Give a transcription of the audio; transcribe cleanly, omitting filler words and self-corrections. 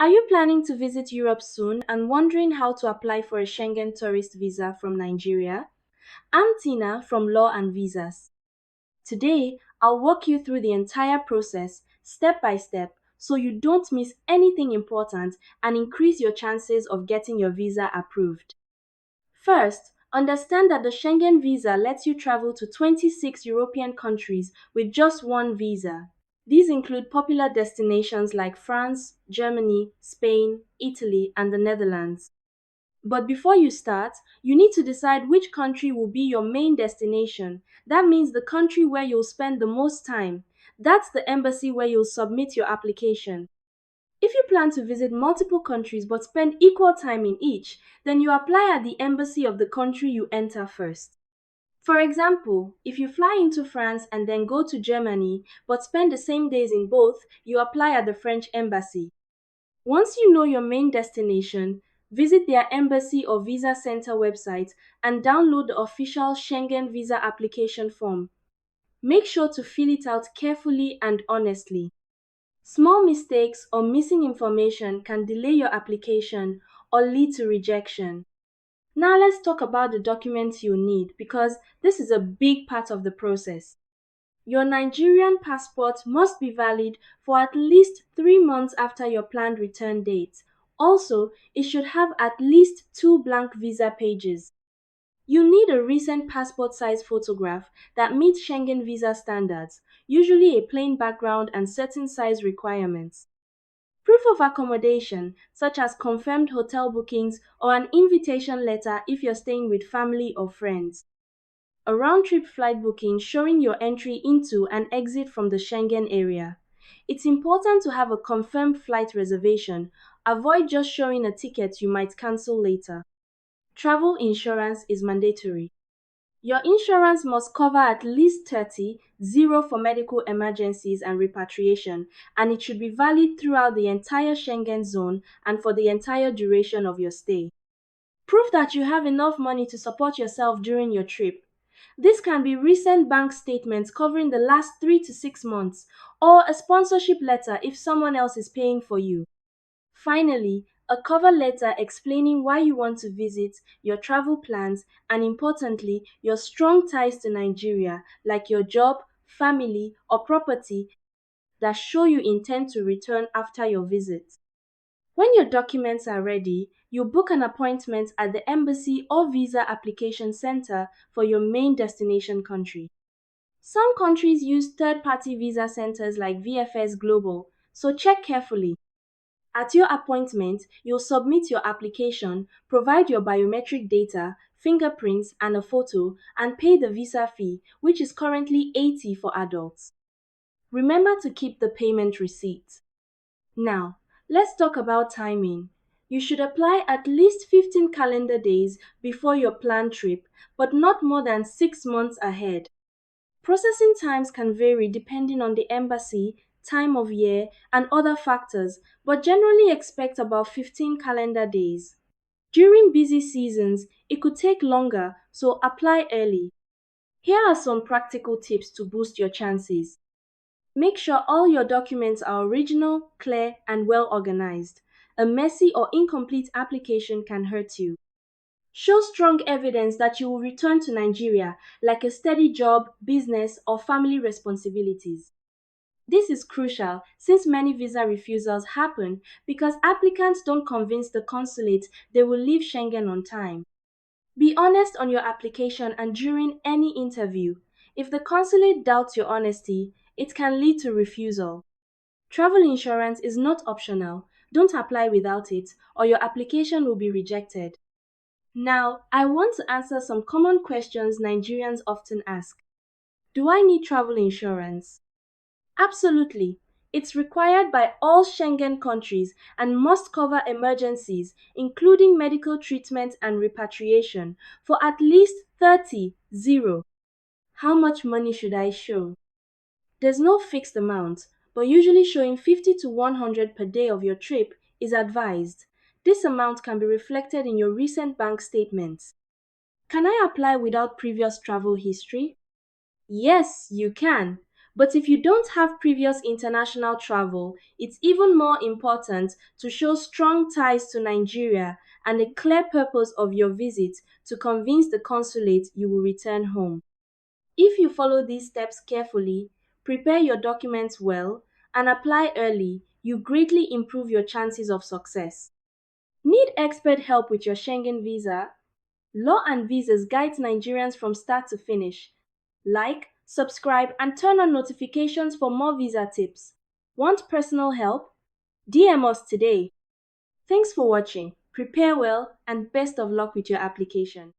Are you planning to visit Europe soon and wondering how to apply for a Schengen Tourist Visa from Nigeria? I'm Tina from Law and Visas. Today, I'll walk you through the entire process, step by step, so you don't miss anything important and increase your chances of getting your visa approved. First, understand that the Schengen visa lets you travel to 26 European countries with just one visa. These include popular destinations like France, Germany, Spain, Italy, and the Netherlands. But before you start, you need to decide which country will be your main destination. That means the country where you'll spend the most time. That's the embassy where you'll submit your application. If you plan to visit multiple countries but spend equal time in each, then you apply at the embassy of the country you enter first. For example, if you fly into France and then go to Germany but spend the same days in both, you apply at the French embassy. Once you know your main destination, visit their embassy or visa center website and download the official Schengen visa application form. Make sure to fill it out carefully and honestly. Small mistakes or missing information can delay your application or lead to rejection. Now let's talk about the documents you need because this is a big part of the process. Your Nigerian passport must be valid for at least 3 months after your planned return date. Also, it should have at least two blank visa pages. You need a recent passport size photograph that meets Schengen visa standards, usually a plain background and certain size requirements. Proof of accommodation, such as confirmed hotel bookings or an invitation letter if you're staying with family or friends. A round-trip flight booking showing your entry into and exit from the Schengen area. It's important to have a confirmed flight reservation. Avoid just showing a ticket you might cancel later. Travel insurance is mandatory. Your insurance must cover at least 30, zero for medical emergencies and repatriation, and it should be valid throughout the entire Schengen zone and for the entire duration of your stay. Proof that you have enough money to support yourself during your trip. This can be recent bank statements covering the last 3 to 6 months, or a sponsorship letter if someone else is paying for you. Finally, a cover letter explaining why you want to visit, your travel plans, and importantly, your strong ties to Nigeria, like your job, family, or property that show you intend to return after your visit. When your documents are ready, you book an appointment at the embassy or visa application center for your main destination country. Some countries use third-party visa centers like VFS Global, so check carefully. At your appointment, you'll submit your application, provide your biometric data, fingerprints, and a photo, and pay the visa fee, which is currently 80 for adults. Remember to keep the payment receipt. Now, let's talk about timing. You should apply at least 15 calendar days before your planned trip, but not more than 6 months ahead. Processing times can vary depending on the embassy, time of year, and other factors, but generally expect about 15 calendar days. During busy seasons, it could take longer, so apply early. Here are some practical tips to boost your chances. Make sure all your documents are original, clear, and well organized. A messy or incomplete application can hurt you. Show strong evidence that you will return to Nigeria, like a steady job, business, or family responsibilities. This is crucial since many visa refusals happen because applicants don't convince the consulate they will leave Schengen on time. Be honest on your application and during any interview. If the consulate doubts your honesty, it can lead to refusal. Travel insurance is not optional. Don't apply without it, or your application will be rejected. Now, I want to answer some common questions Nigerians often ask. Do I need travel insurance? Absolutely. It's required by all Schengen countries and must cover emergencies, including medical treatment and repatriation, for at least 30, zero. How much money should I show? There's no fixed amount, but usually showing 50 to 100 per day of your trip is advised. This amount can be reflected in your recent bank statements. Can I apply without previous travel history? Yes, you can. But if you don't have previous international travel, it's even more important to show strong ties to Nigeria and a clear purpose of your visit to convince the consulate you will return home. If you follow these steps carefully, prepare your documents well, and apply early, you greatly improve your chances of success. Need expert help with your Schengen visa? Law and Visas guides Nigerians from start to finish. Like, subscribe, and turn on notifications for more visa tips. Want personal help? DM us today. Thanks for watching. Prepare well and best of luck with your application.